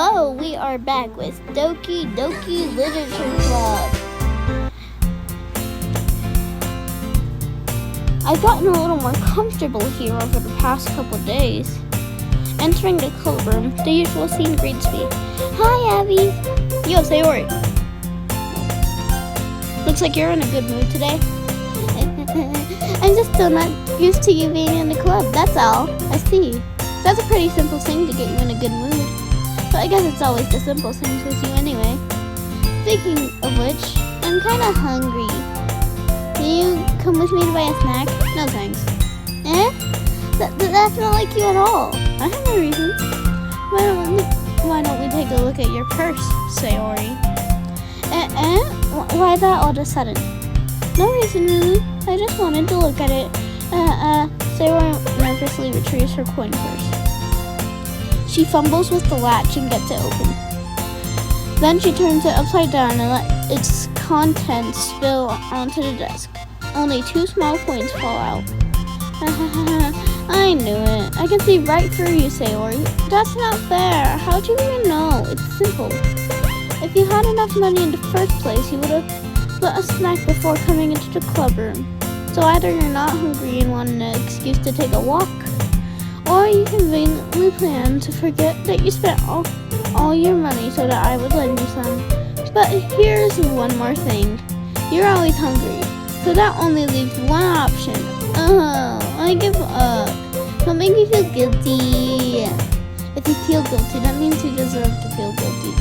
Hello, we are back with Doki Literature Club. I've gotten a little more comfortable here over the past couple days. Entering the club room, the usual scene greets me. Hi, Abby. Yo, Sayori. Looks like you're in a good mood today. I'm just still not used to you being in the club, that's all. I see. That's a pretty simple thing to get you in a good mood. But I guess it's always the simple things with you anyway. Speaking of which, I'm kinda hungry. Can you come with me to buy a snack? No thanks. That's not like you at all. I have no reasons. Why don't we take a look at your purse, Sayori? Why that all of a sudden? No reason really. I just wanted to look at it. Sayori nervously retrieves her coin purse. She fumbles with the latch and gets it open. Then she turns it upside down and lets its contents spill onto the desk. Only 2 small coins fall out. I knew it. I can see right through you, Sayori. That's not fair. How'd you even know? It's simple. If you had enough money in the first place, you would have bought a snack before coming into the club room. So either you're not hungry and want an excuse to take a walk, or you conveniently plan to forget that you spent all your money so that I would lend you some. But here's one more thing. You're always hungry, so that only leaves one option. Oh, I give up. Don't make me feel guilty. If you feel guilty, that means you deserve to feel guilty.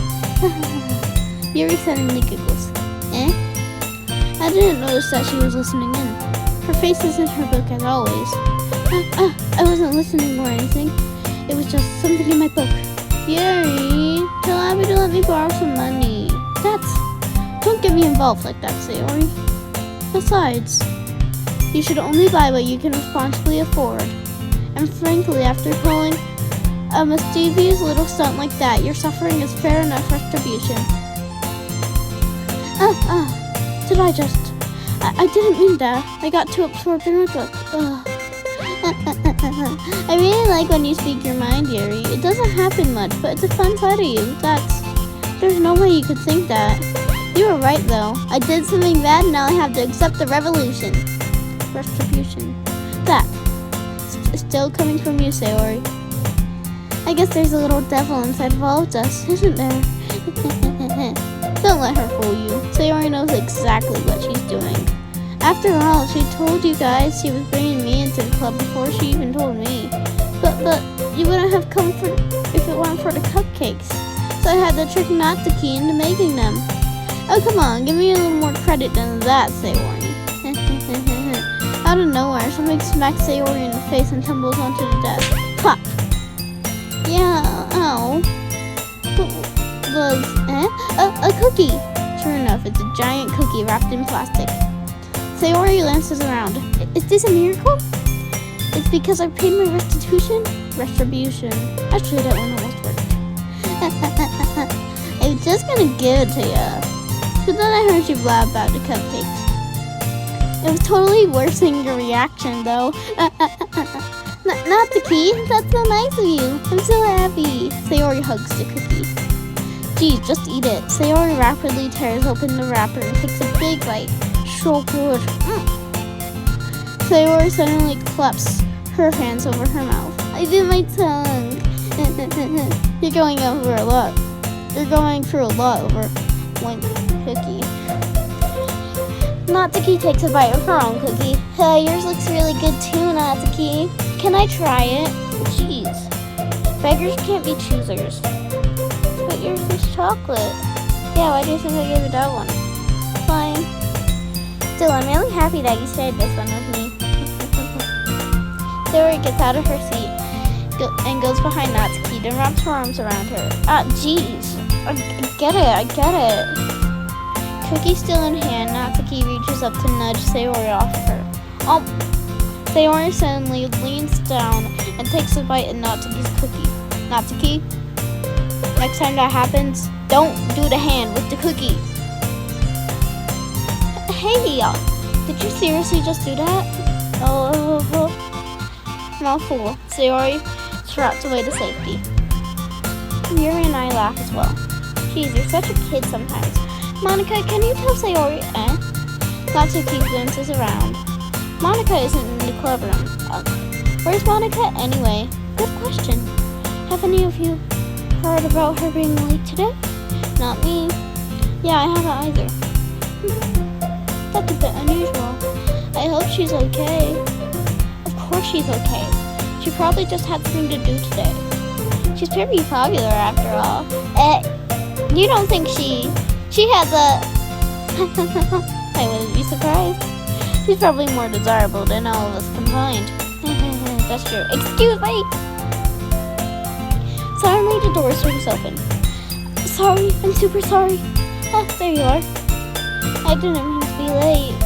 Yuri suddenly giggles. I didn't notice that she was listening in. Her face is in her book as always. I wasn't listening or anything. It was just something in my book. Yuri, tell Abby to let me borrow some money. Don't get me involved like that, Sayori. Besides, you should only buy what you can responsibly afford. And frankly, after pulling a mischievous little stunt like that, your suffering is fair enough retribution. I didn't mean that. I got too absorbed in my book. I really like when you speak your mind, Yuri. It doesn't happen much, but it's a fun side of you. There's no way you could think that. You were right, though. I did something bad, and now I have to accept the retribution. Still coming from you, Sayori. I guess there's a little devil inside of all of us, isn't there? Don't let her fool you. Sayori knows exactly what she's doing. After all, she told you guys she was bringing me into the club before she even told me. But you wouldn't have come if it weren't for the cupcakes. So I had to trick Natsuki into making them. Oh, come on, give me a little more credit than that, Sayori. Out of nowhere, something smacks Sayori in the face and tumbles onto the desk. Pop! Yeah, ow. A cookie! Sure enough, it's a giant cookie wrapped in plastic. Sayori glances around. Is this a miracle? It's because I paid my retribution? Actually, that one almost worked. I was just gonna give it to you. But then I heard you blab about the cupcakes. It was totally worse than your reaction, though. Natsuki, that's so nice of you. I'm so happy. Sayori hugs the cookie. Geez, just eat it. Sayori rapidly tears open the wrapper and takes a big bite. So good. Sayori suddenly claps her hands over her mouth. I bit my tongue. You're going through a lot over one cookie. Natsuki takes a bite of her own cookie. Yours looks really good too, Natsuki. Can I try it? Jeez. Beggars can't be choosers. But yours is chocolate. Yeah, why do you think I gave you that one? Fine. Still, I'm really happy that you shared this one with me. Sayori gets out of her seat and goes behind Natsuki, then wraps her arms around her. Jeez. I get it. Cookie still in hand, Natsuki reaches up to nudge Sayori off her. Sayori suddenly leans down and takes a bite of Natsuki's cookie. Natsuki, next time that happens, don't do the hand with the cookie. Hey, did you seriously just do that? Oh, mouthful. Sayori trots away to safety. Yuri and I laugh as well. Geez, you're such a kid sometimes. Monica, can you tell Sayori? Natsuki glances around. Monica isn't in the clubroom. Where's Monica anyway? Good question. Have any of you heard about her being late today? Not me. Yeah, I haven't either. That's a bit unusual. I hope she's okay. Of course she's okay. She probably just had something to do today. She's pretty popular after all. You don't think she has a... I wouldn't be surprised. She's probably more desirable than all of us combined. That's true. Excuse me! Suddenly the door swings open. Sorry, I'm super sorry. There you are. I didn't mean to be late.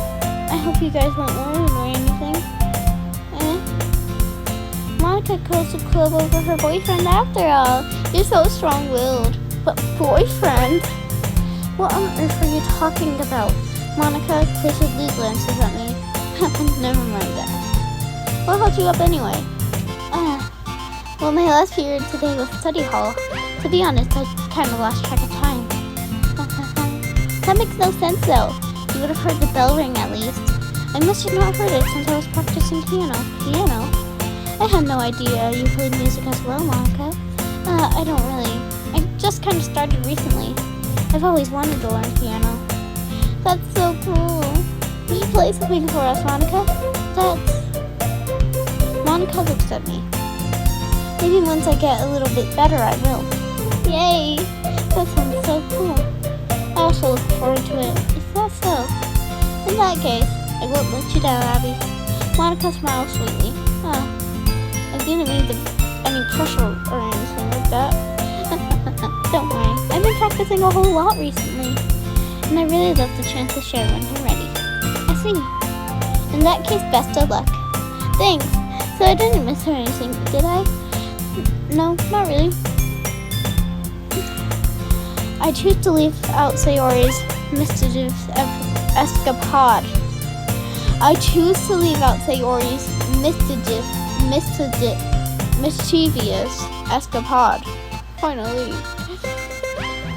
I hope you guys weren't worried or anything. Monica closed the club over her boyfriend after all. You're so strong-willed. But boyfriend? What on earth are you talking about? Monica quizzically glances at me. Never mind that. What held you up anyway? Well, my last period today was study hall. To be honest, I kind of lost track of time. That makes no sense though. You would have heard the bell ring at least. I must have not heard it since I was practicing piano. I had no idea you played music as well, Monica. I don't really. I just kind of started recently. I've always wanted to learn piano. That's so cool. Will you play something for us, Monica? Monica looks at me. Maybe once I get a little bit better, I will. Yay! That sounds so cool. I also look forward to it. Is that so? In that case, I won't let you down, Abby. Monica smiles sweetly. I didn't mean any pressure or anything like that. Don't worry. I've been practicing a whole lot recently. And I really love the chance to share when you're ready. I see. In that case, best of luck. Thanks. So I didn't miss her anything, did I? No, not really. I choose to leave out Sayori's mischievous escapade. Mischievous escapade. Finally.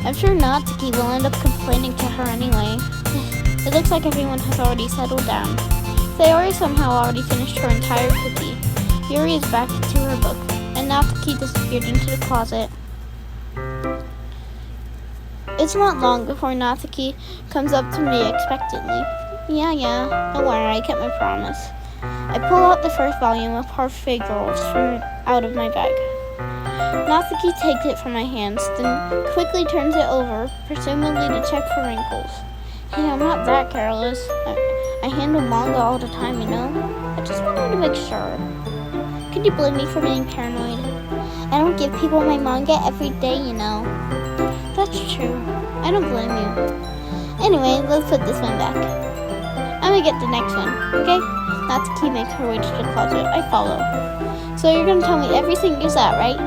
I'm sure Natsuki will end up complaining to her anyway. It looks like everyone has already settled down. Sayori somehow already finished her entire cookie. Yuri is back to her book, and Natsuki disappeared into the closet. It's not long before Natsuki comes up to me expectantly. Yeah, don't worry, I kept my promise. I pull out the first volume of Parfait Girls from out of my bag. Natsuki takes it from my hands, then quickly turns it over, presumably to check for wrinkles. Hey, I'm not that careless. I handle manga all the time, you know? I just wanted to make sure. Could you blame me for being paranoid? I don't give people my manga every day, you know. That's true. I don't blame you. Anyway, let's put this one back. I'm gonna get the next one, okay? Natsuki makes her way to the closet. I follow. So you're gonna tell me everything is that, right?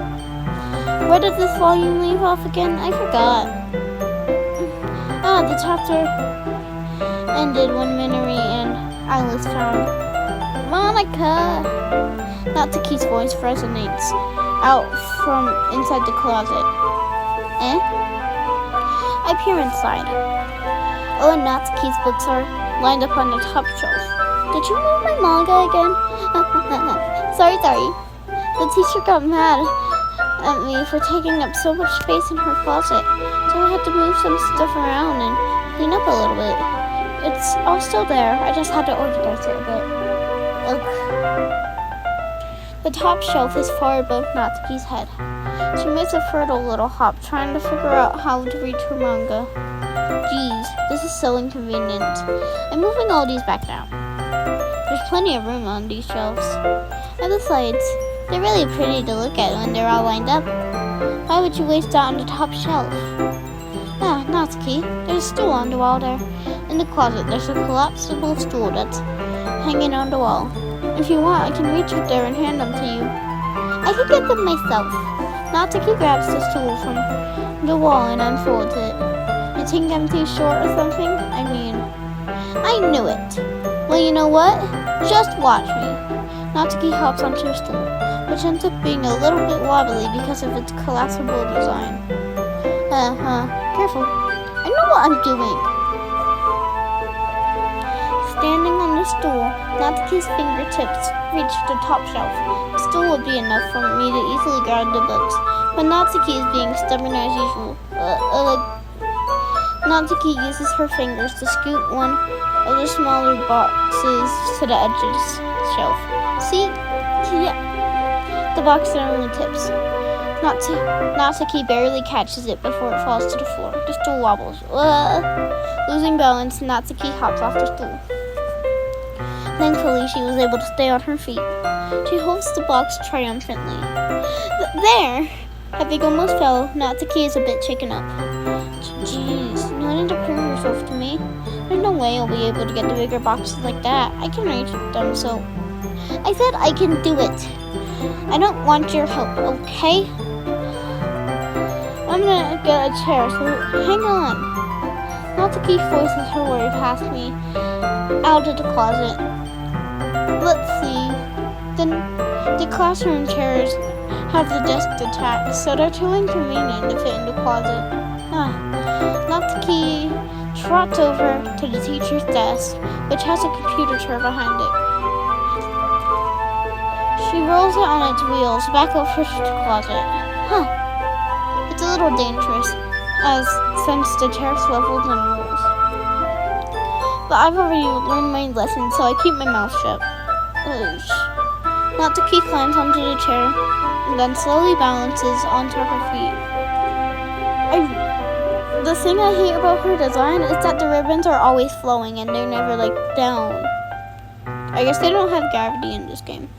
Where did this volume leave off again? I forgot. The chapter ended when Minori and Alice found Monica. Natsuki's voice resonates out from inside the closet. I peer inside. Oh, and Natsuki's books are lined up on the top shelf. Did you move my manga again? Sorry. The teacher got mad at me for taking up so much space in her closet, so I had to move some stuff around and clean up a little bit. It's all still there. I just had to organize it a bit. Ugh. The top shelf is far above Natsuki's head. She makes a fertile little hop, trying to figure out how to reach her manga. Geez, this is so inconvenient. I'm moving all these back down. There's plenty of room on these shelves. And besides, they're really pretty to look at when they're all lined up. Why would you waste that on the top shelf? Natsuki, there's a stool on the wall there. In the closet, there's a collapsible stool that's hanging on the wall. If you want, I can reach up there and hand them to you. I can get them myself. Natsuki grabs the stool from the wall and unfolds it. You think I'm too short or something? I knew it. Well, you know what? Just watch me. Natsuki hops onto the stool, which ends up being a little bit wobbly because of its collapsible design. Careful. I know what I'm doing. Standing on the stool, Natsuki's fingertips reached the top shelf. The stool would be enough for me to easily grab the books, but Natsuki is being stubborn as usual. Natsuki uses her fingers to scoot one of the smaller boxes to the edge of the shelf. See? Yeah. The box only tips. Natsuki barely catches it before it falls to the floor. The stool wobbles. Losing balance, Natsuki hops off the stool. Thankfully, she was able to stay on her feet. She holds the box triumphantly. There! Having almost fell, Natsuki is a bit shaken up. Jeez, you need to prove yourself to me. There's no way you'll be able to get the bigger boxes like that. I can reach them, so... I said I can do it. I don't want your help, okay? I'm gonna get a chair, so hang on. Natsuki voices her worry past me out of the closet. Let's see. The classroom chairs have the desk detached, so they're too inconvenient to fit in the closet. Natsuki trots over to the teacher's desk, which has a computer chair behind it. She rolls it on its wheels back over to the closet. It's a little dangerous, since the chair swivels and rolls. But I've already learned my lesson, so I keep my mouth shut. Natsuki climbs onto the chair and then slowly balances onto her feet. The thing I hate about her design is that the ribbons are always flowing and they're never down. I guess they don't have gravity in this game.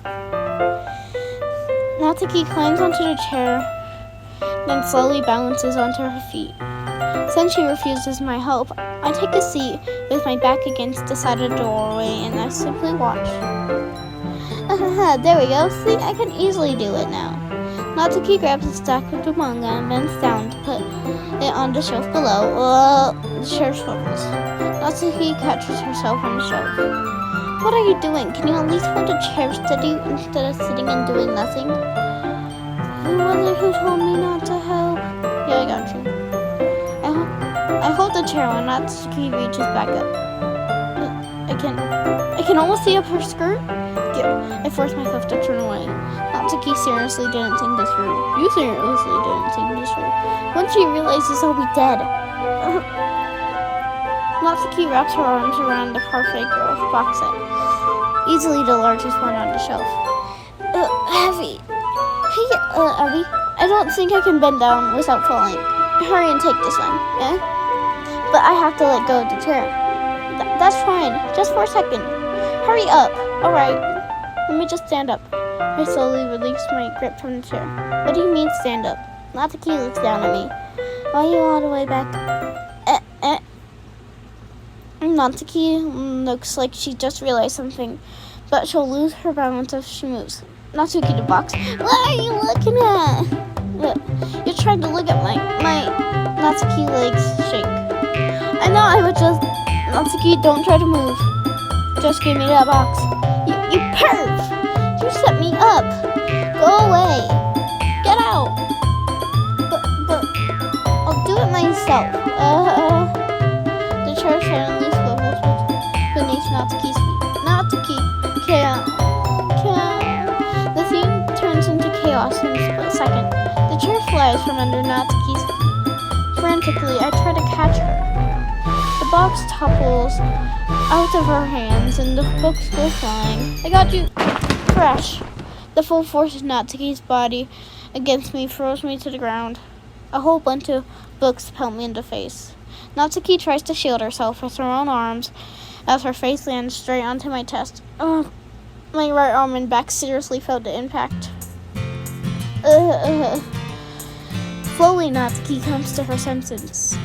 Natsuki climbs onto the chair, then slowly balances onto her feet. Since she refuses my help, I take a seat with my back against the side of the doorway and I simply watch. There we go. See, I can easily do it now. Natsuki grabs a stack of the manga and bends down to put it on the shelf below. The chair swivels. Natsuki catches herself on the shelf. What are you doing? Can you at least hold the chair steady instead of sitting and doing nothing? Who was it who told me not to help? Yeah, I got you. I hold the chair when Natsuki reaches back up. I can almost see up her skirt. I force myself to turn away. Natsuki seriously didn't think this through. You seriously didn't think this through. Once she realizes I'll be dead. Natsuki wraps her arms around the parfait girl's box set. Easily the largest one on the shelf. Heavy. Hey, Abby, I don't think I can bend down without falling. Hurry and take this one, eh? But I have to let go of the chair. That's fine, just for a second. Hurry up. Alright, let me just stand up. I slowly release my grip from the chair. What do you mean stand up? Natsuki looks down at me. Why are you all the way back? Natsuki looks like she just realized something, but she'll lose her balance if she moves. Natsuki the box. What are you looking at? You're trying to look at my Natsuki legs shake. I know I would just... Natsuki, don't try to move. Just give me that box. You perv! You set me up. Go away. Get out. But I'll do it myself. The chair suddenly swivels beneath Natsuki's feet. Natsuki, can't. The scene turns into chaos in a split second. The chair flies from under Natsuki's feet. Frantically, I try to catch her. The box topples out of her hands and the books go flying. I got you! Crash! The full force of Natsuki's body against me throws me to the ground. A whole bunch of books pelt me in the face. Natsuki tries to shield herself with her own arms as her face lands straight onto my chest. My right arm and back seriously felt the impact. Slowly, Natsuki comes to her senses.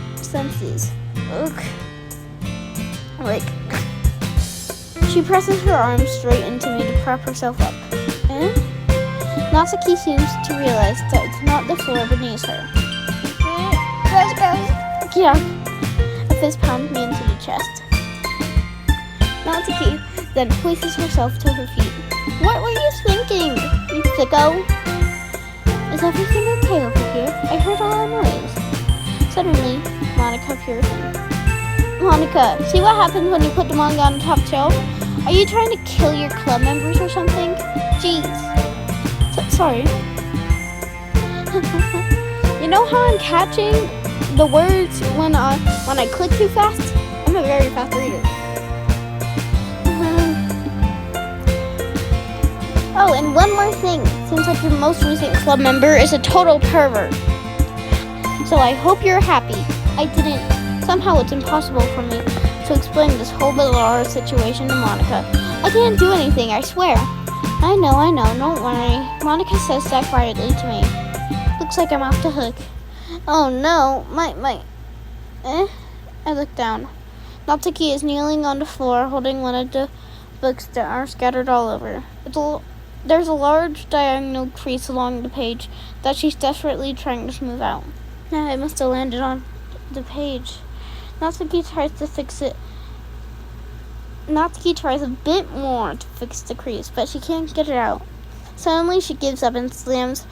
She presses her arms straight into me to prop herself up. Natsuki seems to realize that it's not the floor beneath her. Yeah. A fist pounds me into the chest. Natsuki then hoists herself to her feet. What were you thinking, you sicko? Is everything okay over here? I heard a lot of noise. Suddenly, Monica appears in. Monica, see what happens when you put the manga on the top shelf? Are you trying to kill your club members or something? Jeez. Sorry. You know how I'm catching the words when I click too fast? I'm a very fast reader. Oh, and one more thing. Seems like your most recent club member is a total pervert. So I hope you're happy. I didn't. Somehow it's impossible for me to explain this whole bizarre situation to Monica. I can't do anything, I swear. I know, don't worry. Monica says that quietly to me. Looks like I'm off the hook. Oh no, I look down. Natsuki is kneeling on the floor, holding one of the books that are scattered all over. There's a large diagonal crease along the page that she's desperately trying to smooth out. Yeah, it must have landed on the page. Natsuki tries to fix it. Natsuki tries a bit more to fix the crease, but she can't get it out. Suddenly, she gives up and slams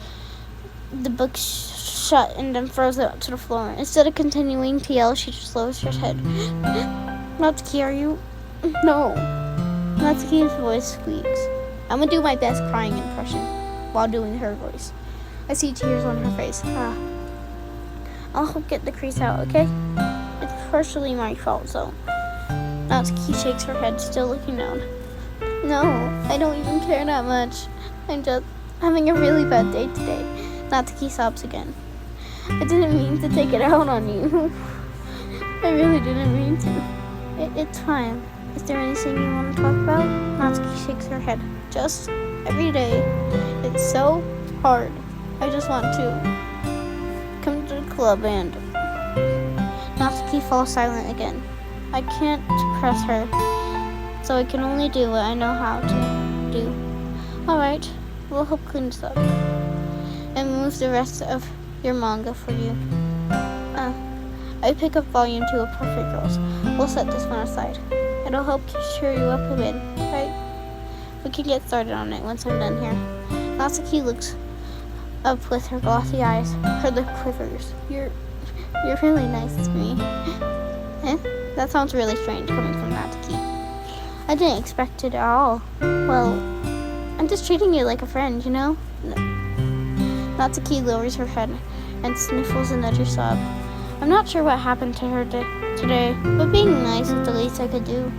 the book shut and then throws it to the floor. Instead of continuing to yell, she just lowers her head. Natsuki, are you? No. Natsuki's voice squeaks. I'm gonna do my best crying impression while doing her voice. I see tears on her face. I'll help get the crease out, okay? It's partially my fault, so. Natsuki shakes her head, still looking down. No, I don't even care that much. I'm just having a really bad day today. Natsuki sobs again. I didn't mean to take it out on you. I really didn't mean to. It's fine. Is there anything you want to talk about? Natsuki shakes her head. Just every day. It's so hard. I just want to come to the club and... Natsuki falls silent again. I can't suppress her, so I can only do what I know how to do. Alright, we'll help clean this up. And move the rest of your manga for you. I pick up volume 2 of Perfect Girls. We'll set this one aside. It'll help cheer you up a bit, right? We can get started on it once I'm done here. Natsuki looks up with her glossy eyes. Her lip quivers. You're really nice to me. That sounds really strange coming from Natsuki. I didn't expect it at all. Well, I'm just treating you like a friend, you know? Natsuki lowers her head and sniffles another sob. I'm not sure what happened to her today, but being nice is the least I could do.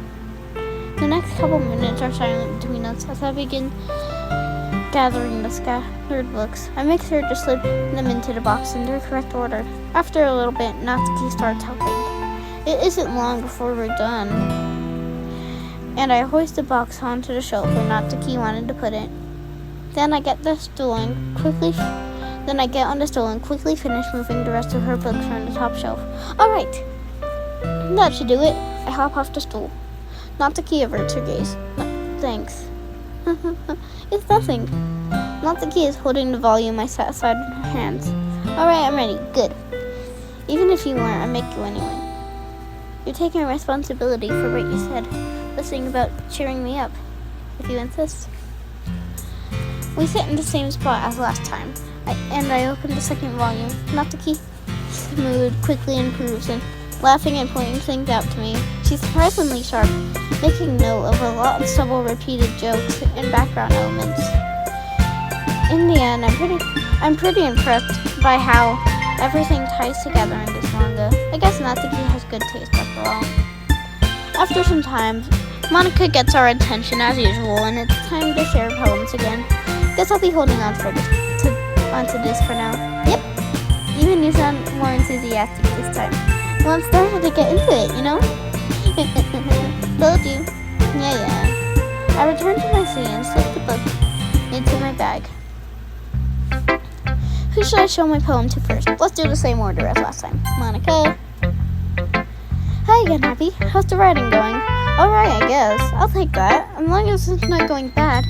The next couple minutes are silent between us as I begin gathering the scattered books. I make sure to slip them into the box in their correct order. After a little bit, Natsuki starts helping. It isn't long before we're done, and I hoist the box onto the shelf where Natsuki wanted to put it. Then I get on the stool and quickly finish moving the rest of her books from the top shelf. Alright, that should do it. I hop off the stool. Natsuki averts her gaze. Thanks. It's nothing. Natsuki is holding the volume I set aside in her hands. Alright, I'm ready. Good. Even if you weren't, I'd make you anyway. You're taking responsibility for what you said, listening about cheering me up, if you insist. We sit in the same spot as last time, and I open the second volume. Natsuki's mood quickly improves, and laughing and pointing things out to me. She's surprisingly sharp, making note of a lot of subtle repeated jokes and background elements. In the end, I'm pretty impressed by how everything ties together in this manga. I guess Natsuki has good taste after all. After some time, Monica gets our attention as usual, and it's time to share poems again. Guess I'll be holding on onto this for now. Yep, even you sound more enthusiastic this time. Well, I'm starting to get into it, you know? Told you. Yeah. I return to my seat and slip the book into my bag. Who should I show my poem to first? Let's do the same order as last time. Monica. Hi again, Happy. How's the writing going? Alright, I guess. I'll take that, as long as it's not going bad.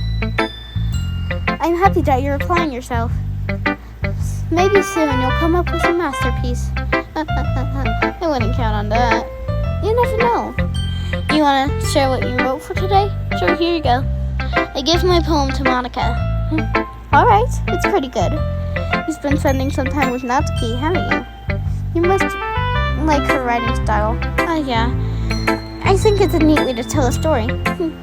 I'm happy that you're applying yourself. Maybe soon you'll come up with a masterpiece. I wouldn't count on that. You never know. You want to share what you wrote for today? Sure, here you go. I give my poem to Monica. Alright, it's pretty good. You've been spending some time with Natsuki, haven't you? You must like her writing style. Oh yeah. I think it's a neat way to tell a story.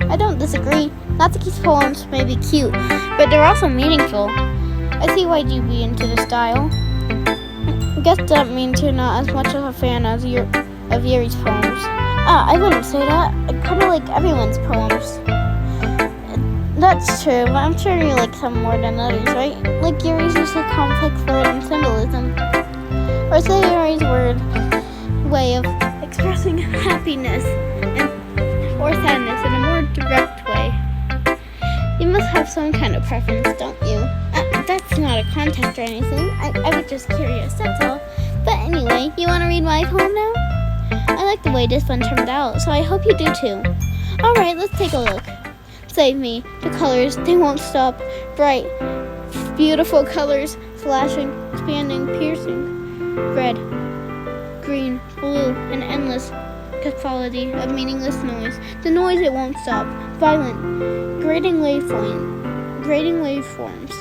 I don't disagree. Natsuki's poems may be cute, but they're also meaningful. I see why you'd be into the style. I guess that means you're not as much of a fan as of Yuri's poems. I wouldn't say that. I kind of like everyone's poems. That's true, but I'm sure you like some more than others, right? Like Yuri's is a complex word and symbolism. Or say Yuri's way of expressing happiness or sadness in a more direct way. You must have some kind of preference, don't you? That's not a contest or anything. I was just curious, that's all. But anyway, you want to read my poem now? I like the way this one turned out, so I hope you do too. Alright, let's take a look. Save me. The colors, they won't stop. Bright, beautiful colors, flashing, expanding, piercing. Red, green, blue, an endless quality of meaningless noise. The noise, it won't stop. Violent, grating waveforms.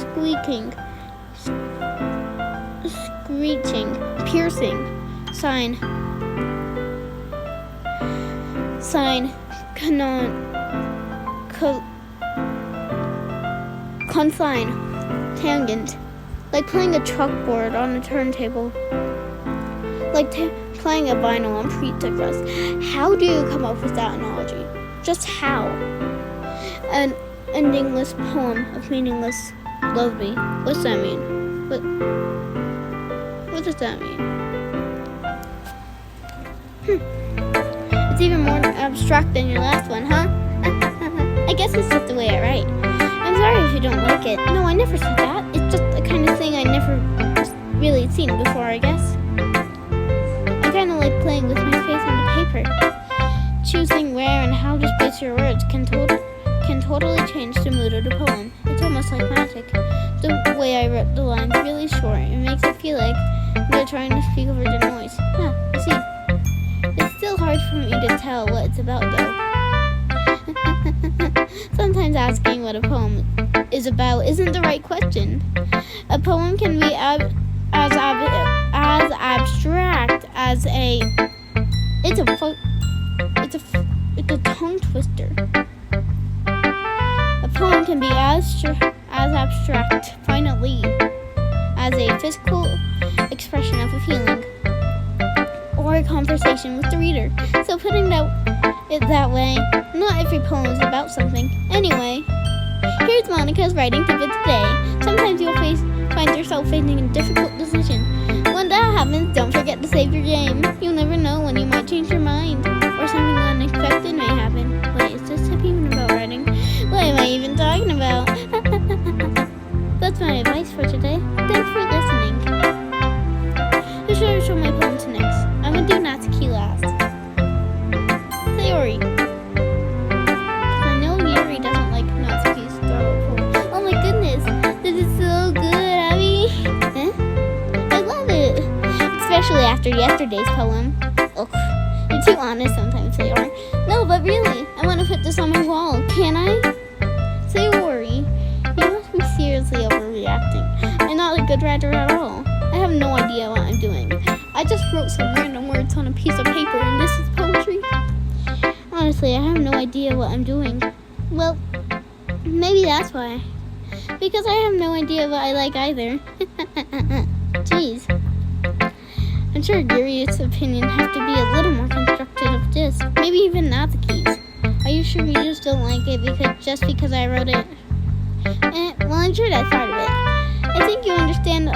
Squeaking, screeching, piercing. Sign, confine, tangent, like playing a chalkboard on a turntable, like playing a vinyl on pizza crust. How do you come up with that analogy? Just how? An endingless poem of meaningless love me. What's that mean? What does that mean? It's even more abstract than your last one, huh? I guess it's just the way I write. I'm sorry if you don't like it. No, I never said that. It's just the kind of thing I never really seen before, I guess. I kind of like playing with my face on the paper. Choosing where and how to space your words can totally change the mood of the poem. It's almost like magic. The way I wrote the lines really short, it makes it feel like they're trying to speak over the noise. Huh, I see. It's still hard for me to tell what it's about, though. Sometimes asking what a poem is about isn't the right question. A poem can be as abstract as it's a tongue twister. A poem can be as abstract, finally, as a physical expression of a feeling or a conversation with the reader. So putting it that way, not every poem is about something. Anyway, here's Monica's writing tip of the day. Sometimes you'll find yourself facing a difficult decision. When that happens, don't forget to save your game. You'll never know when you might change your mind, or something unexpected may happen. Wait, is this tip even about writing? What am I even talking about? That's my advice for today. Thanks for listening. Who should I show my poem to next? I'm gonna do Natsuki last. Sayori. Because I know Yuri doesn't like Natsuki's poem. Oh my goodness, this is so good, Abby. Huh? I love it. Especially after yesterday's poem. Ugh, you're too honest sometimes, Sayori. No, but really, I want to put this on my wall. Can I? Sayori, you must be seriously overreacting. I'm not a good writer at all. I have no idea what I'm doing. I just wrote some random words on a piece of paper and this is poetry. Honestly, I have no idea what I'm doing. Well, maybe that's why. Because I have no idea what I like either. Jeez. I'm sure Yuri's opinion has to be a little more constructive of this. Maybe even Natsuki's. Are you sure you just don't like it because I wrote it? Well, I'm sure that's part of it. I think you understand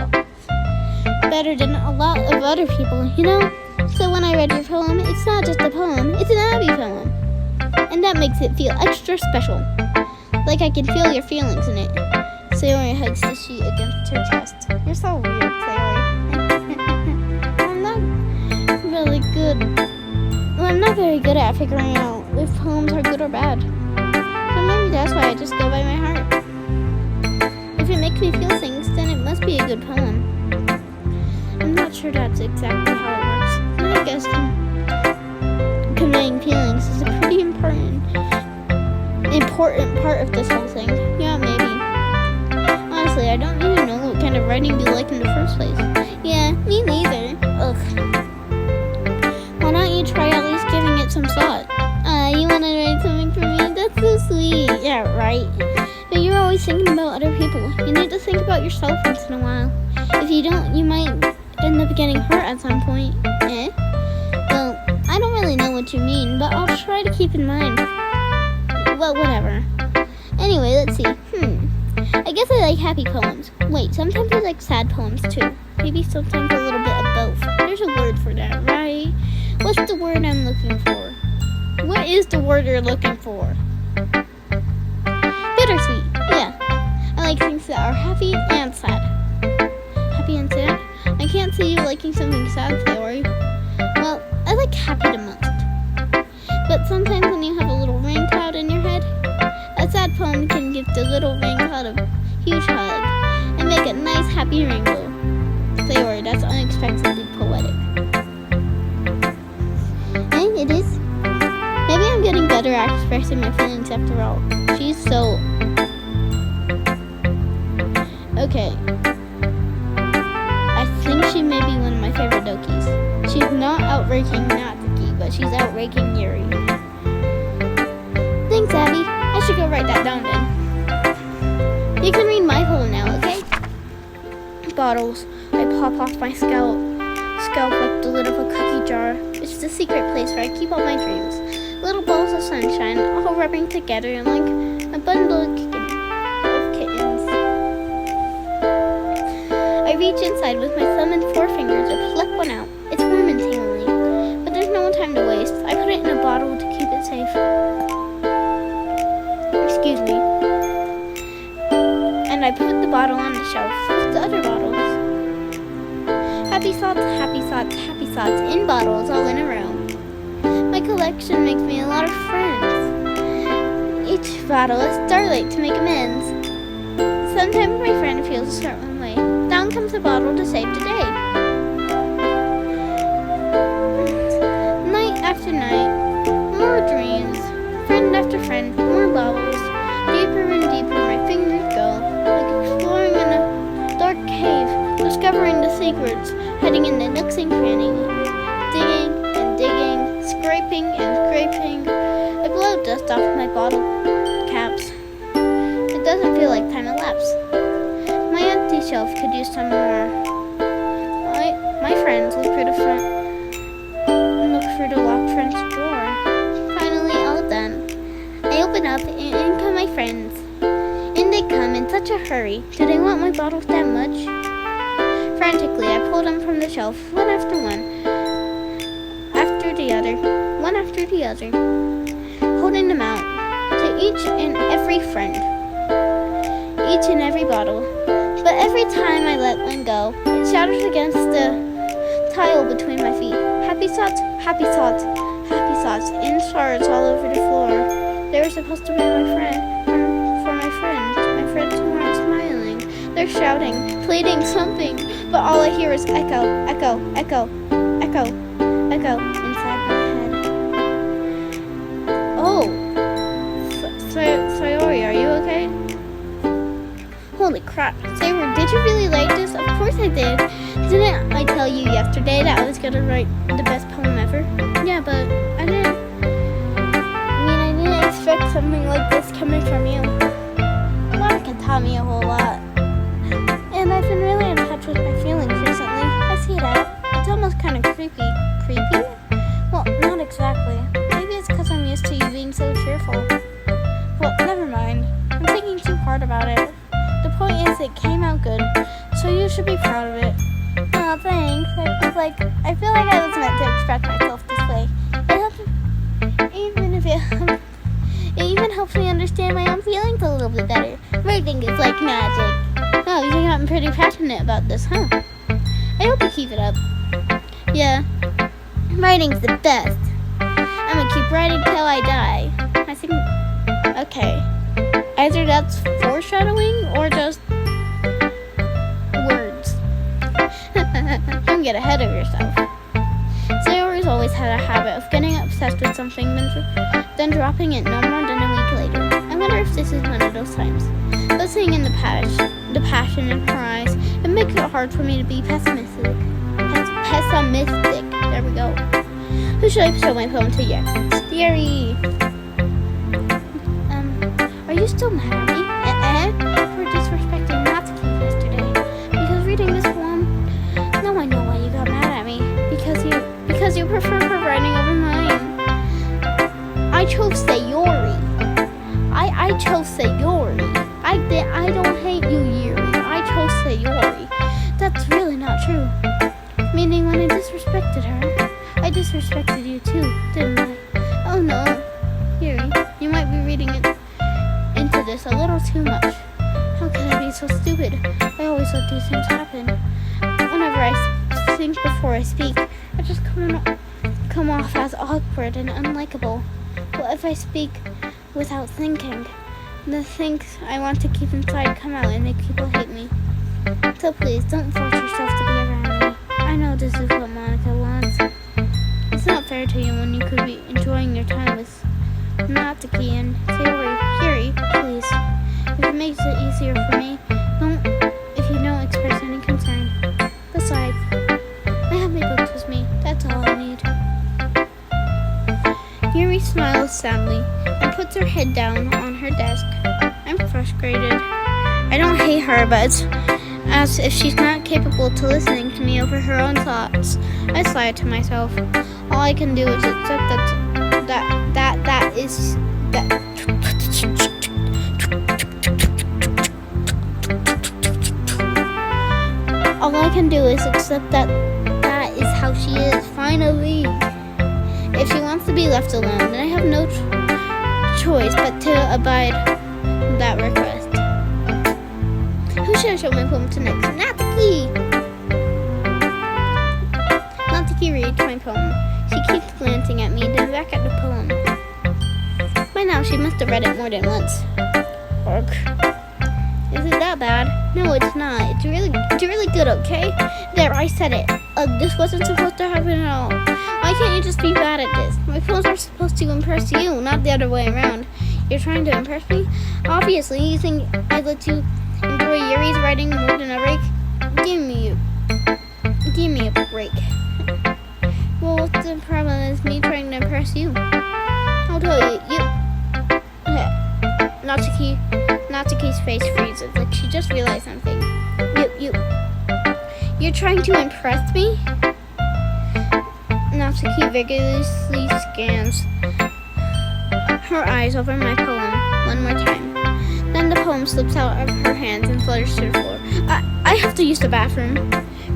better than a lot of other people, you know? So when I read your poem, it's not just a poem, it's an Abby poem. And that makes it feel extra special. Like I can feel your feelings in it. Sayori hugs the sheet against her chest. You're so weird, Sayori. I'm not very good at figuring out if poems are good or bad. So maybe that's why I just go by my heart. If it makes me feel things, then it must be a good poem. I'm not sure that's exactly how it works. But I guess conveying feelings is a pretty important part of this whole thing. Yeah, maybe. Honestly, I don't even know what kind of writing you like in the first place. Yeah, me neither. that, right? But you're always thinking about other people. You need to think about yourself once in a while. If you don't, you might end up getting hurt at some point. Eh? Well, I don't really know what you mean, but I'll try to keep in mind. Well, whatever. Anyway, let's see. I guess I like happy poems. Wait, sometimes I like sad poems too. Maybe sometimes a little bit of both. There's a word for that, right? What's the word I'm looking for? What is the word you're looking for? Bittersweet. Yeah. I like things that are happy and sad. Happy and sad? I can't see you liking something sad, Theory. Well, I like happy the most. But sometimes when you have a little rain cloud in your head, a sad poem can give the little rain cloud a huge hug and make a nice happy rainbow. Theory, that's unexpectedly poetic. And it is. Maybe I'm getting better at expressing my feelings after all. She's so... Okay. I think she may be one of my favorite Dokis. She's not outraking Natsuki, but she's outraking Yuri. Thanks, Abby. I should go write that down then. You can read my poem now, okay? Bottles. I pop off my scalp like the lid of a cookie jar. It's the secret place where I keep all my dreams. Little balls of sunshine, all rubbing together like a bundle of kittens. I reach inside with my thumb and forefinger to pluck one out. It's warm and tingly, but there's no time to waste. I put it in a bottle to keep it safe. Excuse me. And I put the bottle on the shelf with the other bottles. Happy thoughts, happy thoughts, happy thoughts in bottles all in a row. My collection makes me a lot of friends. Each bottle is starlight to make amends. Sometimes my friend feels a certain way. Down comes a bottle to save the day. Night after night, more dreams. Friend after friend, more bubbles. Deeper and deeper my fingers go, like exploring in a dark cave, discovering the secrets, hiding in the nooks and crannies, digging and digging, scraping and scraping. I blow dust off my bottle caps. It doesn't feel like time elapsed. My empty shelf could use some more. My friends look for the locked French door. Finally, all done. I open up and in come my friends. In they come in such a hurry. Do they want my bottles that much? Frantically, I pull them from the shelf, one after the other, holding them out to each and every friend, each and every bottle. But every time I let one go, it shatters against the tile between my feet. Happy thoughts, happy thoughts, happy thoughts, in shards all over the floor. They were supposed to be my friends who aren't smiling. They're shouting, pleading something, but all I hear is echo, echo, echo, echo, echo inside my head. Oh, Sayori, are you okay? Holy crap, Sayori, did you really like this? Of course I did. Didn't I tell you yesterday that I was gonna write the best poem ever? Yeah, but I didn't expect something like this coming from you. Mom can tell me a whole lot. And I've been really in touch with my feelings recently. I see that. It's almost kind of creepy. Creepy? Well, not exactly. Maybe it's because I'm used to you being so cheerful. Well, never mind. I'm thinking too hard about it. The point is it came out good, so you should be proud of it. Oh, thanks. I feel like I was meant to express myself this way. It even helps me understand my own feelings a little bit better. Writing is like magic. Oh, you've gotten pretty passionate about this, huh? I hope you keep it up. Yeah, writing's the best. I'm gonna keep writing till I die. I think... Okay. Either that's foreshadowing or just... words. Don't get ahead of yourself. Sayori's always had a habit of getting obsessed with something, then dropping it no more than a week later. I wonder if this is one of those times. Listening in the passion in her eyes, it makes it hard for me to be pessimistic. There we go. Who should I show my poem to next? Yuri. Are you still mad at me? For disrespecting Natsuki yesterday. Because reading this poem, now I know why you got mad at me. Because you prefer her writing over mine. I chose Sayori. I chose Sayori. I don't hate you, Yuri. I chose Sayori. That's really not true. Meaning when I disrespected her, I disrespected you too, didn't I? Oh no. Yuri, you might be reading into this a little too much. How could I be so stupid? I always let these things happen. Whenever I think before I speak, I just come off as awkward and unlikable. What if I speak without thinking? The things I want to keep inside come out and make people hate me. So please, don't force yourself to be around me. I know this is what Monica wants. It's not fair to you when you could be enjoying your time with Natsuki and Sayori. Yuri, please. If it makes it easier for me, if you don't express any concern. Besides, I have my books with me. That's all I need. Yuri smiles sadly and puts her head down on her desk. I'm frustrated. I don't hate her, but it's as if she's not capable to listening to me over her own thoughts. I sigh to myself. All I can do is accept All I can do is accept that is how she is, finally. If she wants to be left alone, then I have no choice but to abide that request. Who should I show my poem to next? Natsuki! Natsuki reads my poem. She keeps glancing at me, then back at the poem. By now, she must have read it more than once. Ugh. Is it that bad? No, it's not. It's really good, okay? There, I said it. This wasn't supposed to happen at all. Why can't you just be bad at this? My poems are supposed to impress you, not the other way around. You're trying to impress me? Obviously, you think I let you enjoy Yuri's writing more than a break? Give me a break. Well, what's the problem is me trying to impress you? I'll tell you. Natsuki's face freezes, like she just realized something. You're trying to impress me? Natsuki vigorously scans her eyes over my poem one more time. Then the poem slips out of her hands and flutters to the floor. I have to use the bathroom.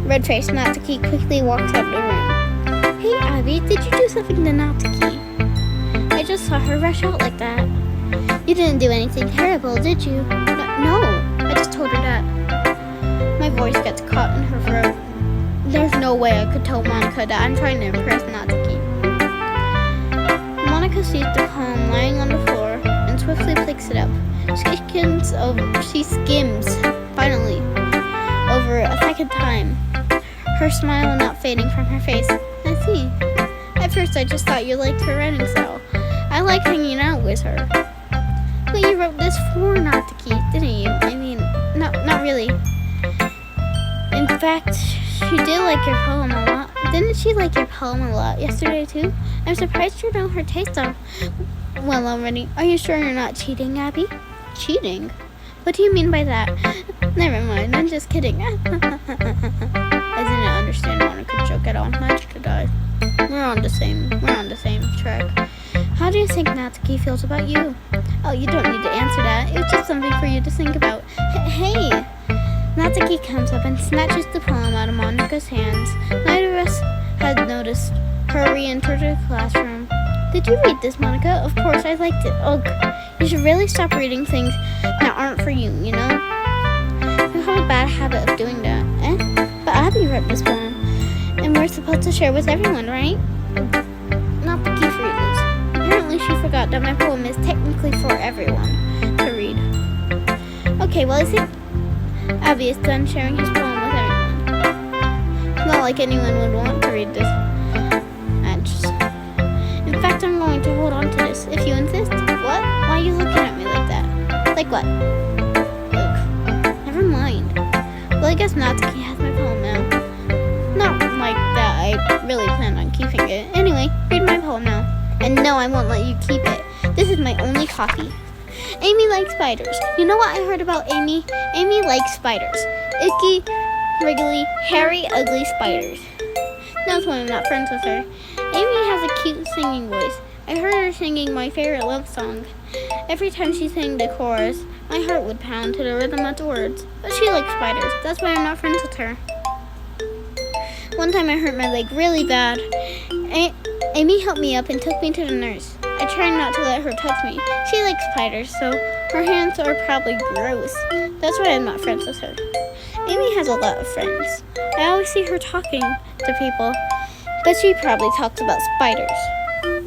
Red-faced Natsuki quickly walks out of the room. Hey, Abby, did you do something to Natsuki? I just saw her rush out like that. You didn't do anything terrible, did you? No, I just told her that. My voice gets caught in her throat. There's no way I could tell Monica that I'm trying to impress Natsuki. Monica sees the poem lying on the floor and swiftly picks it up. She skims, finally, over a second time, her smile not fading from her face. I see. At first I just thought you liked her writing style. I like hanging out with her. But you wrote this for Natsuki, didn't you? I mean, not really. In fact, she did like your poem a lot. Didn't she like your poem a lot yesterday too? I'm surprised you know her taste so well already. Are you sure you're not cheating, Abby? Cheating? What do you mean by that? Never mind, I'm just kidding. I didn't understand Monica's joke at all. Neither did I. We're on the same track. How do you think Natsuki feels about you? Oh, you don't need to answer that. It's just something for you to think about. Hey! Natsuki comes up and snatches the poem out of Monica's hands. Neither of us had noticed her re-enter the classroom. Did you read this, Monica? Of course, I liked it. Ugh. You should really stop reading things that aren't for you, you know? You have a bad habit of doing that. But Abby read this poem, and we're supposed to share with everyone, right? Natsuki freezes. Apparently she forgot that my poem is technically for everyone to read. Okay, well, I think Abby is done sharing his poem with everyone. Not like anyone would want to read this. In fact, I'm going to hold on to this, if you insist. What? Why are you looking at me like that? Like what? Look. Never mind. Well, I guess Natsuki has my poem now. Not like that I really plan on keeping it. Anyway, read my poem now. And no, I won't let you keep it. This is my only copy. Amy likes spiders. You know what I heard about Amy? Amy likes spiders. Icky, wriggly, hairy, ugly spiders. That's why I'm not friends with her. Amy has a cute singing voice. I heard her singing my favorite love song. Every time she sang the chorus, my heart would pound to the rhythm of the words. But she likes spiders. That's why I'm not friends with her. One time I hurt my leg really bad. Amy helped me up and took me to the nurse. I tried not to let her touch me. She likes spiders, so her hands are probably gross. That's why I'm not friends with her. Amy has a lot of friends. I always see her talking to people, but she probably talks about spiders.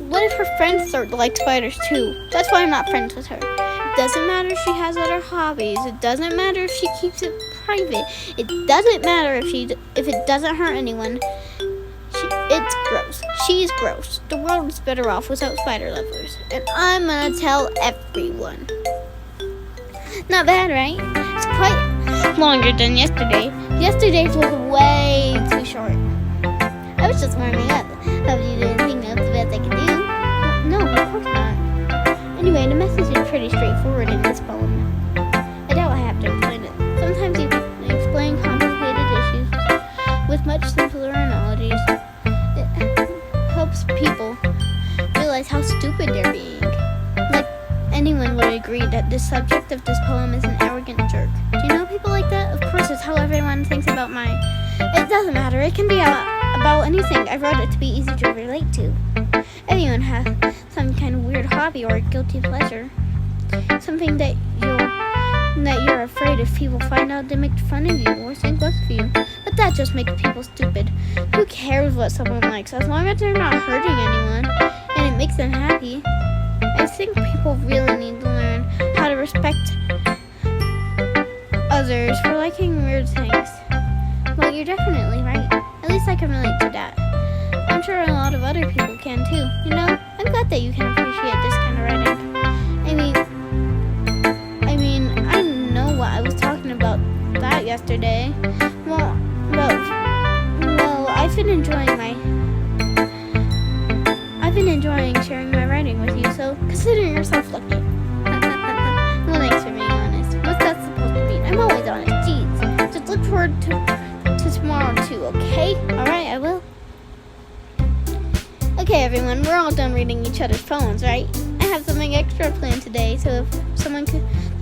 What if her friends start to like spiders too? That's why I'm not friends with her. It doesn't matter if she has other hobbies. It doesn't matter if she keeps it private. It doesn't matter if it doesn't hurt anyone. It's gross. She's gross. The world is better off without spider lovers. And I'm gonna tell everyone. Not bad, right? It's quite longer than yesterday. Yesterday's was way too short. I was just warming up. Hope you didn't think that's the best I could do. No, of course not. Anyway, the message is pretty straightforward in this poem. I doubt I have to explain it. Sometimes you can explain complicated issues with much simpler analogies. It helps people realize how stupid they're being. Like, anyone would agree that the subject of this poem is an arrogant jerk. Do you know people like that? Of course, it's how everyone thinks about mine. It doesn't matter. It can be about anything. I wrote it to be easy to relate to. Everyone has some kind of weird hobby or guilty pleasure. Something that you're afraid if people find out they make fun of you or think less of you. But that just makes people stupid. Who cares what someone likes as long as they're not hurting anyone and it makes them happy? I think people really need to learn how to respect others for liking weird things. Well, you're definitely right. At least I can relate to that. I'm sure a lot of other people can too. You know, I'm glad that you can appreciate this kind of writing. I know what I was talking about that yesterday. Well, I've been enjoying sharing my writing with you, so consider yourself lucky. Well, thanks for being honest. What's that supposed to mean? I'm always honest. Jeez. Just look forward to tomorrow too, okay? Alright, I will. Okay, everyone, we're all done reading each other's poems, right? I have something extra planned today, so if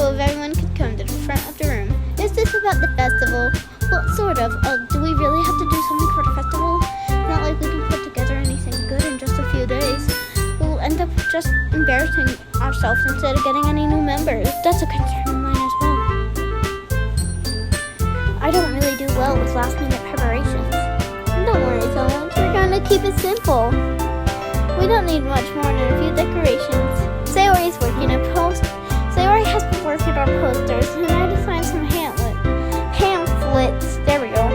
everyone could come to the front of the room. Is this about the festival? Well, sort of. Do we really have to do something for the festival? Not like we can put together anything good in just a few days. We'll end up just embarrassing ourselves instead of getting any new members. That's a concern of mine as well. I don't really do well with last-minute preparations. Don't worry so much. We're going to keep it simple. We don't need much more than a few decorations. Sayori's working a post. Sayori has been working on posters, and I designed some pamphlets. There we go.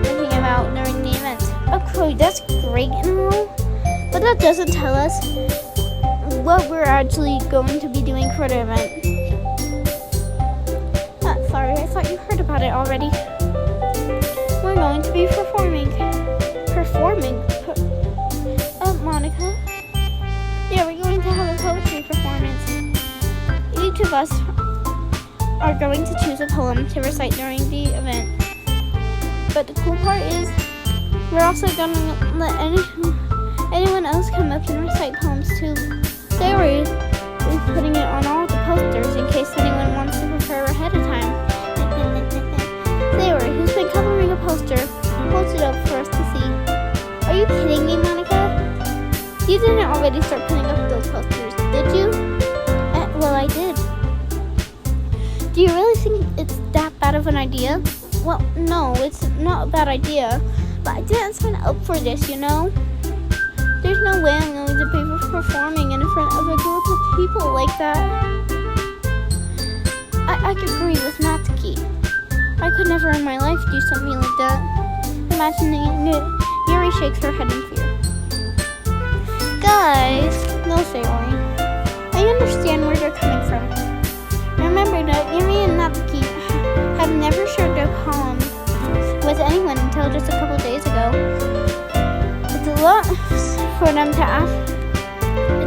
Thinking about during the event. Okay, that's great and all, but that doesn't tell us what we're actually going to be doing for the event. Sorry, I thought you heard about it already. We're going to be performing. Monica? Yeah, we're going to have a poetry performance. Each of us are going to choose a poem to recite during the event. But the cool part is, we're also going to let anyone else come up and recite poems too. Sayori is putting it on all the posters in case anyone wants to prepare ahead of time. Sayori, who's been coloring a poster, holds it up for us to see. Are you kidding me, Monica? You didn't already start putting up those posters, did you? Well, I did. Do you really think it's that bad of an idea? Well, no, it's not a bad idea. But I didn't sign up for this, you know? There's no way I'm going to be performing in front of a group of people like that. I could agree with Natsuki. I could never in my life do something like that. Imagining it, Yuri shakes her head in fear. Guys, no Sayori. I understand where they're coming from. Remember that Yuri and Natsuki have never shared their poems with anyone until just a couple days ago. It's a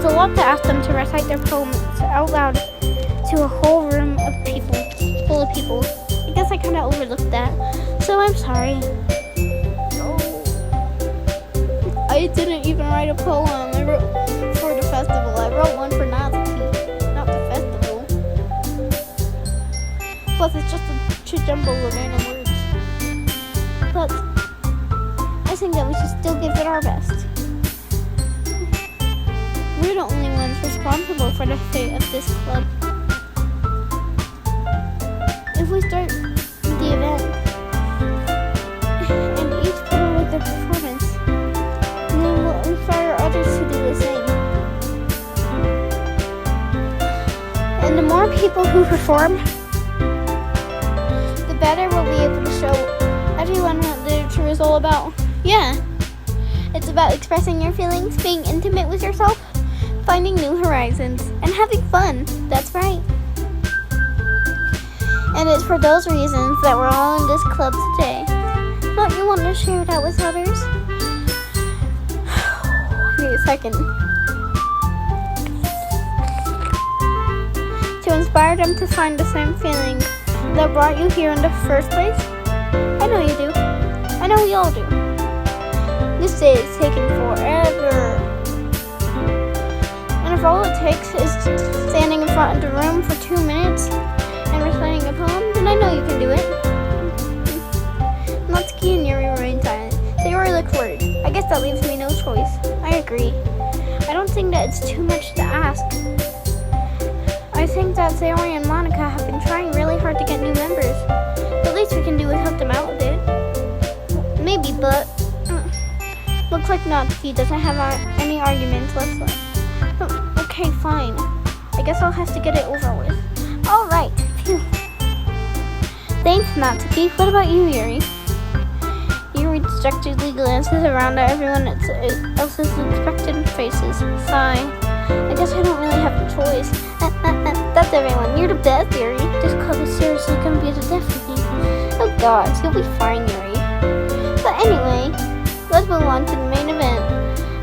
lot to ask them to recite their poems out loud to a whole room of people, full of people. I guess I kind of overlooked that, so I'm sorry. I didn't even write a poem. I wrote for the festival. I wrote one for Natsuki, not the festival. Plus, it's just a jumble of random words. But I think that we should still give it our best. We're the only ones responsible for the fate of this club. If we start the event and each put in with their performance, then we'll inspire others to do the same. And the more people who perform, the better we'll be able to show everyone what literature is all about. Yeah, it's about expressing your feelings, being intimate with yourself, finding new horizons, and having fun. That's right. And it's for those reasons that we're all in this club today. Don't you want to share that with others? Wait a second. To inspire them to find the same feeling that brought you here in the first place? I know you do. I know we all do. This day is taking forever. And if all it takes is standing in front of the room for 2 minutes and reciting a poem, then I know you can do it. Natsuki and Yuri remain silent. Sayori looked worried. I guess that leaves me no choice. I agree. I don't think that it's too much to ask. I think that Sayori and Monica have been trying really hard to get new members. The least we can do is help them out with it. Maybe, but looks like Natsuki doesn't have any arguments left. Okay, fine. I guess I'll have to get it over with. Alright. Thanks, Natsuki. What about you, Yuri? Yuri dejectedly glances around at everyone else's expectant faces. Sigh. I guess I don't really have a choice. That's everyone. You're the best, Yuri. This club is seriously gonna be a death of me. Oh god, you'll be fine, Yuri. But anyway, let's move on to the main event.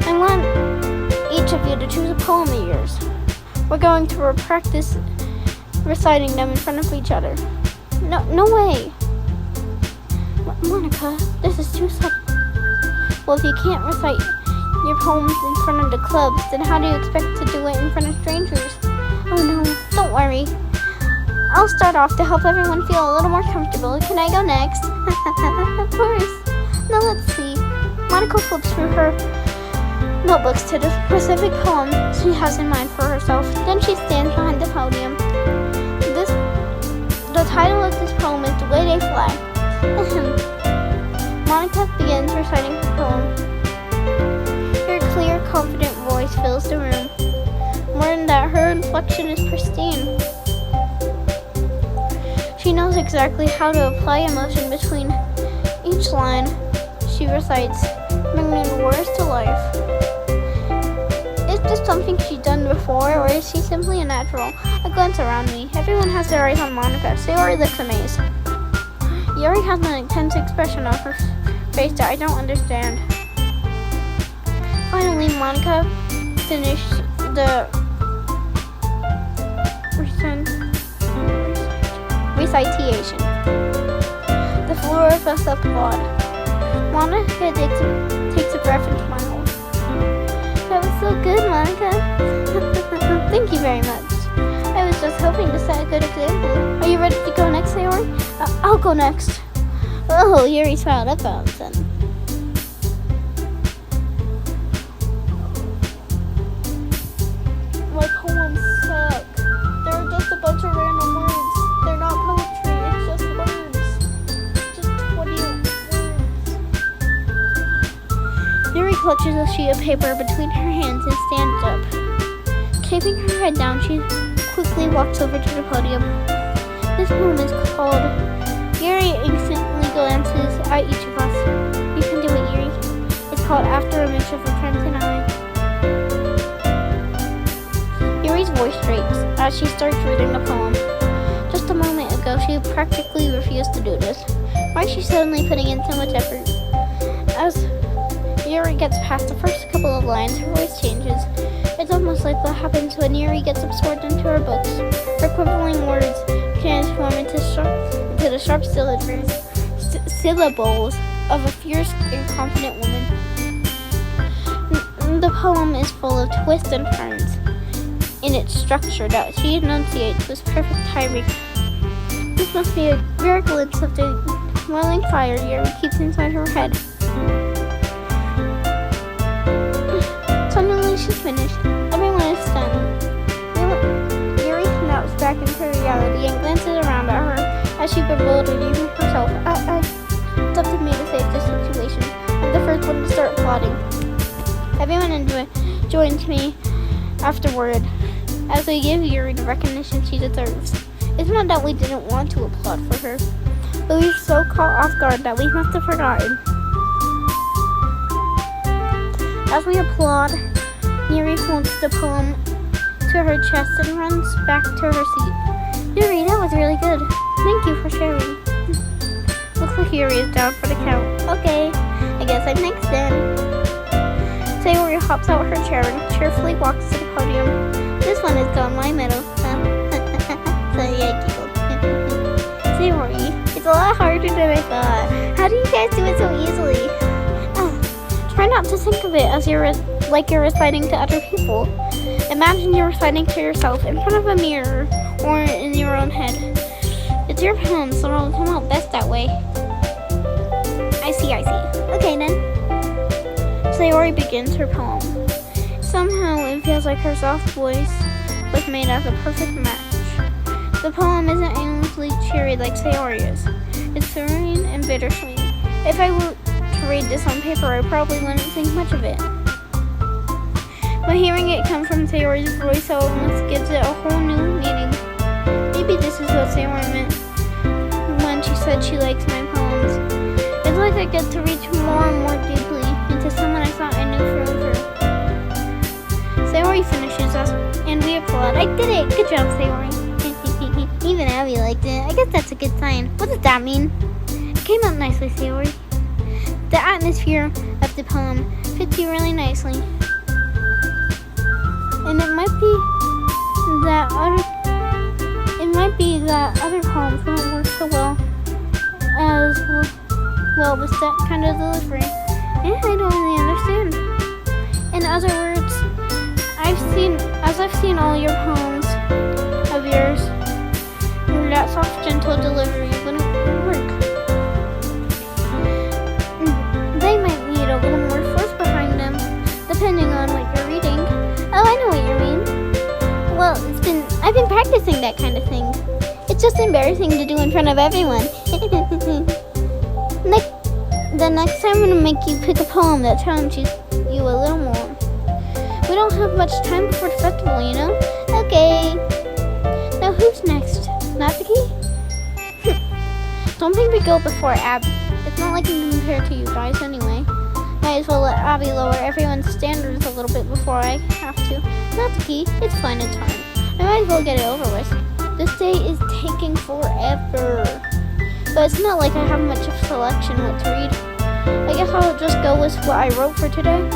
I want each of you to choose a poem of yours. We're going to practice reciting them in front of each other. No way. Monica, this is too sudden. Well, if you can't recite your poems in front of the clubs, then how do you expect to do it in front of strangers? Oh no, don't worry. I'll start off to help everyone feel a little more comfortable. Can I go next? Of course. Now let's see. Monica flips through her notebooks to the specific poem she has in mind for herself. Then she stands behind the podium. The title of this poem is The Way They Fly. Monica begins reciting her poem. Her clear, confident voice fills the room. More than that, her inflection is pristine. She knows exactly how to apply emotion between each line she recites, bringing words to life. Is this something she's done before, or is she simply a natural? I glance around me. Everyone has their eyes on Monica. Sayori looks amazed. Yuri has an intense expression on her face that I don't understand. Finally, Monica finished the recitation. The floor fills up applaud. Monica takes a breath and smiles. That was so good, Monica. Thank you very much. I was just hoping to set a good example. Are you ready to go next, Sayori? I'll go next. Oh, Yuri smiled up at him. My poems suck. They're just a bunch of random words. They're not poetry, it's just words. Just 20 words. Yuri clutches a sheet of paper between her hands and stands up. Keeping her head down, she quickly walks over to the podium. This poem is called... Yuri instantly glances at each of us. You can do it, Yuri. It's called After a Mischief of Friends and I. Yuri's voice breaks as she starts reading the poem. Just a moment ago, she practically refused to do this. Why is she suddenly putting in so much effort? As Yuri gets past the first couple of lines, her voice changes. It's almost like what happens when Yuri gets absorbed into her books. Her quivering words transform into the sharp syllables of a fierce and confident woman. The poem is full of twists and turns in its structure that she enunciates with perfect timing. This must be a rare glimpse of the boiling fire Yuri keeps inside her head. Suddenly she's finished. Everyone is stunned. Yuri snaps back into reality and glances around at her as she bewildered even herself. It's up to me to save this situation. I'm the first one to start plotting. Everyone joins me afterward as we give Yuri the recognition she deserves. It's not that we didn't want to applaud for her, but we were so caught off guard that we must have forgotten. As we applaud, Yuri holds the poem to her chest and runs back to her seat. Yuri, that was really good. Thank you for sharing. Looks like Yuri is down for the count. Okay, I guess I'm next then. Sayori hops out her chair and cheerfully walks to the podium. This one has got my medal. So yeah, giggled. Sayori, it's a lot harder than I thought. How do you guys do it so easily? Try not to think of it as you're reciting to other people. Imagine you're reciting to yourself in front of a mirror or in your own head. It's your poem, so it'll come out best that way. I see. Okay then. Sayori begins her poem. Somehow it feels like her soft voice was made as a perfect match. The poem isn't aimlessly cheery like Sayori's. It's serene and bittersweet. If I were to read this on paper, I probably wouldn't think much of it. But hearing it come from Sayori's voice almost gives it a whole new meaning. Maybe this is what Sayori meant when she said she likes my poems. It's like I get to reach more and more deeply into someone I thought I knew forever. Sayori finishes us, and we applaud. I did it! Good job, Sayori. Even Abby liked it. I guess that's a good sign. What does that mean? It came out nicely, Sayori. The atmosphere of the poem fits you really nicely. And it might be that other poems won't work so well with that kind of delivery. And I don't really understand. In other words, I've seen all your poems of yours, that soft, gentle delivery wouldn't work. They might need a little more force behind them, depending on what you're reading. Oh, I know what you mean. Well, I've been practicing that kind of thing. It's just embarrassing to do in front of everyone. The next time I'm going to make you pick a poem that challenges you a little more. We don't have much time before the festival, you know? Okay. Now who's next? Natsuki? Don't think we go before Abby. It's not like I can compare to you guys anyway. Might as well let Abby lower everyone's standards a little bit before I have to. Natsuki, it's fine in time. I might as well get it over with. This day is taking forever. But it's not like I have much of a selection what to read. I guess I'll just go with what I wrote for today.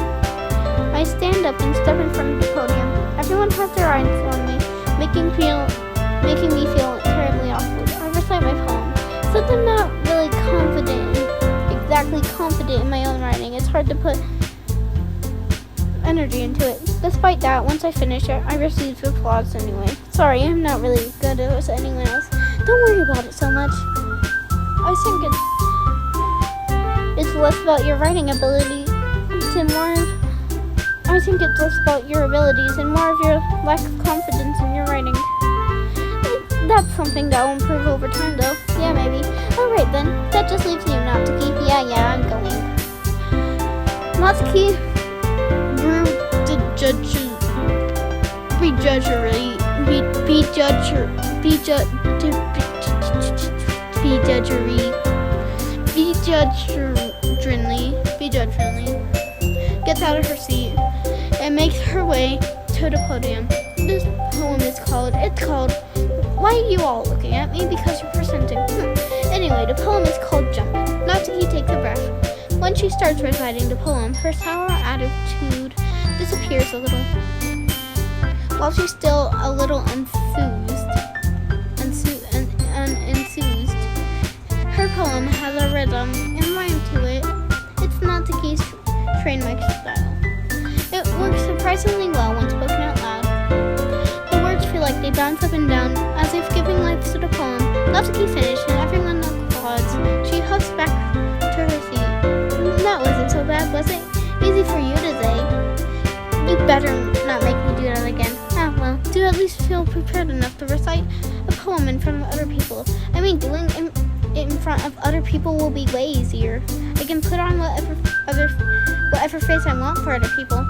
I stand up and step in front of the podium. Everyone has their eyes on me, making me feel terribly awkward. I recite my poem. Since I'm not really exactly confident in my own writing, it's hard to put energy into it. Despite that, once I finish it, I receive applause anyway. Sorry, I'm not really good as anyone else. Don't worry about it so much. I think it's less about your writing ability I think it's less about your abilities and more of your lack of confidence in your writing. That's something that will improve over time, though. Yeah, maybe. Alright then, that just leaves you, Natsuki. Yeah, I'm going. Natsuki begrudgingly gets out of her seat and makes her way to the podium. This poem is called Why Are You All Looking At Me? Because you're presenting. Anyway, the poem is called Jump. Natsuki takes a breath. When she starts reciting the poem, her sour attitude disappears a little. While she's still a little enthused, her poem has a rhythm and rhyme to it. It's Natsuki's trademark style. It works surprisingly well when spoken out loud. The words feel like they bounce up and down, as if giving life to the poem. Natsuki finished and everyone applauds. She huffs back to her seat. That wasn't so bad, was it? Easy for you to say. You better not make me do that again. Ah, well, do at least feel prepared enough to recite a poem in front of other people. I mean, doing it in front of other people will be way easier. I can put on whatever face I want for other people.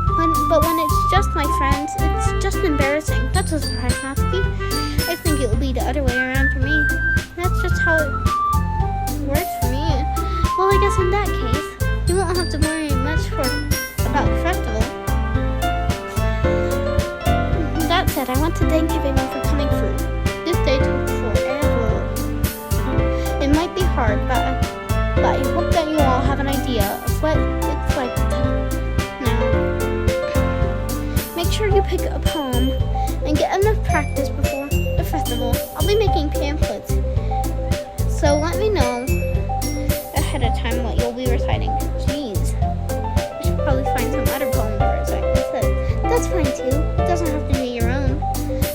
But when it's just my friends, it's just embarrassing. That's a surprise, Natsuki. I think it will be the other way around for me. That's just how it works for me. Well, I guess in that case, you won't have to worry much about the festival. That said, I want to thank everyone for coming through. This day took forever. It might be hard, but I hope that you all have an idea of what it's like now. Make sure you pick a poem and get enough practice before the festival. I'll be making pamphlets, so let me know ahead of time what you'll be reciting. Jeez, I should probably find some other poem to recite instead. That's fine too. It doesn't have to be your own.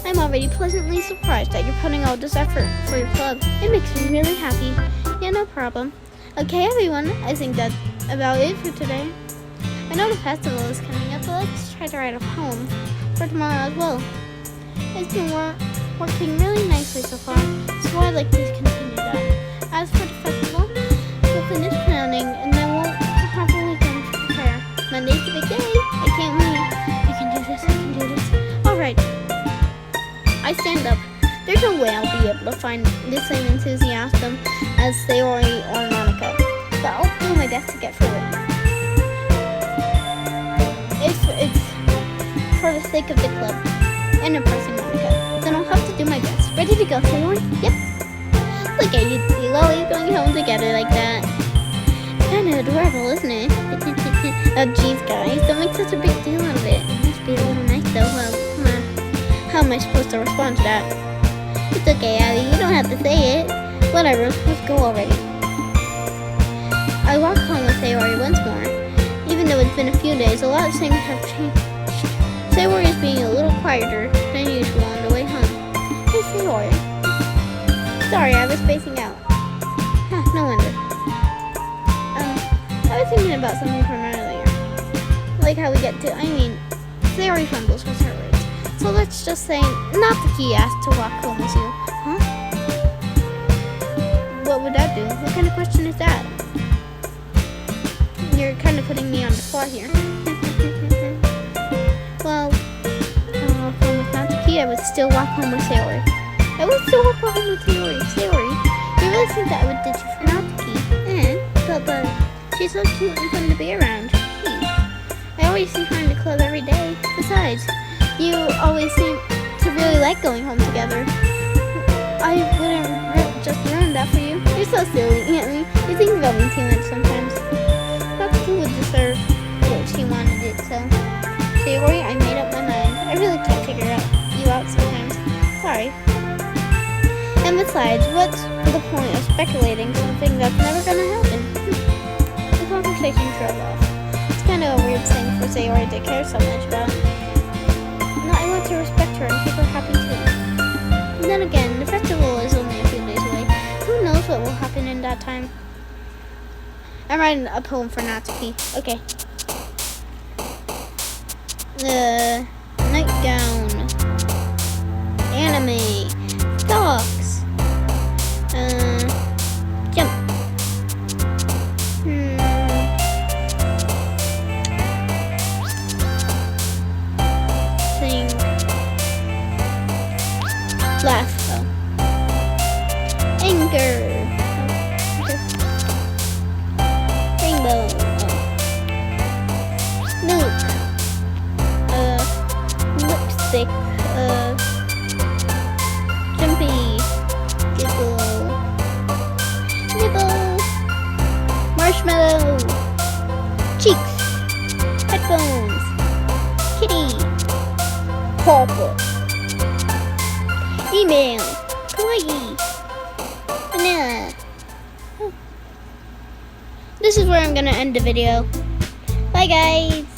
I'm already pleasantly surprised that you're putting all this effort for your club. It makes me really happy. Yeah, no problem. Okay, everyone, I think that's about it for today. I know the festival is coming up, but let's try to write a poem for tomorrow as well. It's been working really nicely so far, so I'd like to continue that. As for the festival, we'll finish planning and then we'll have a weekend to prepare. Monday's the big day. I can't wait. I can do this. Alright. I stand up. There's no way I'll be able to find the same enthusiasm as Sayori or Monica, but I'll do my best to get through it. It's for the sake of the club and impressing Monica, then I'll have to do my best. Ready to go, Sayori? Yep. Look at you two always going home together like that. Kinda adorable, isn't it? Oh geez, guys, don't make such a big deal out of it. It must be a little nice though. Well, how am I supposed to respond to that? It's okay, Abby, you don't have to say it. Whatever, let's go already. I walk home with Sayori once more. Even though it's been a few days, a lot of things have changed. Sayori is being a little quieter than usual on the way home. Hey, Sayori. Sorry, I was spacing out. Huh, no wonder. I was thinking about something from earlier. Like how we get to, Sayori fumbles with her words. So let's just say, Natsuki asked to walk home with you. Huh? What would that do? What kind of question is that? You're kind of putting me on the spot here. Well, I'll walk home with Natsuki. I would still walk home with Sayori. Sayori, you really think that I would ditch you for Natsuki? But she's so cute and fun to be around. Jeez. I always see her in the club every day. Besides, you always seem to really like going home together. I wouldn't just ruin that for you. You're so silly, Aunt. You think about me too much sometimes. Natsuki would deserve what she wanted it, so. Sayori, I made up my mind. I really can't figure you out sometimes. Sorry. And besides, what's the point of speculating something that's never gonna happen? The conversation trailed off. It's kind of a weird thing for Sayori to care so much about. No, I want to respect her and keep her happy too. And then again, the festival is only a few days away. Who knows what will happen in that time? I'm writing a poem for Natsuki. Okay. The nightgown. Anime. Socks. Jump. Sing. Laugh. Oh. Anger. Rainbow. Oh. Milk. Lipstick. Jumpy. Giggle. Nibble. Marshmallow. Cheeks. Headphones. Kitty. Pawpaw. Female. Kawaii. Vanilla. This is where I'm gonna end the video. Bye guys.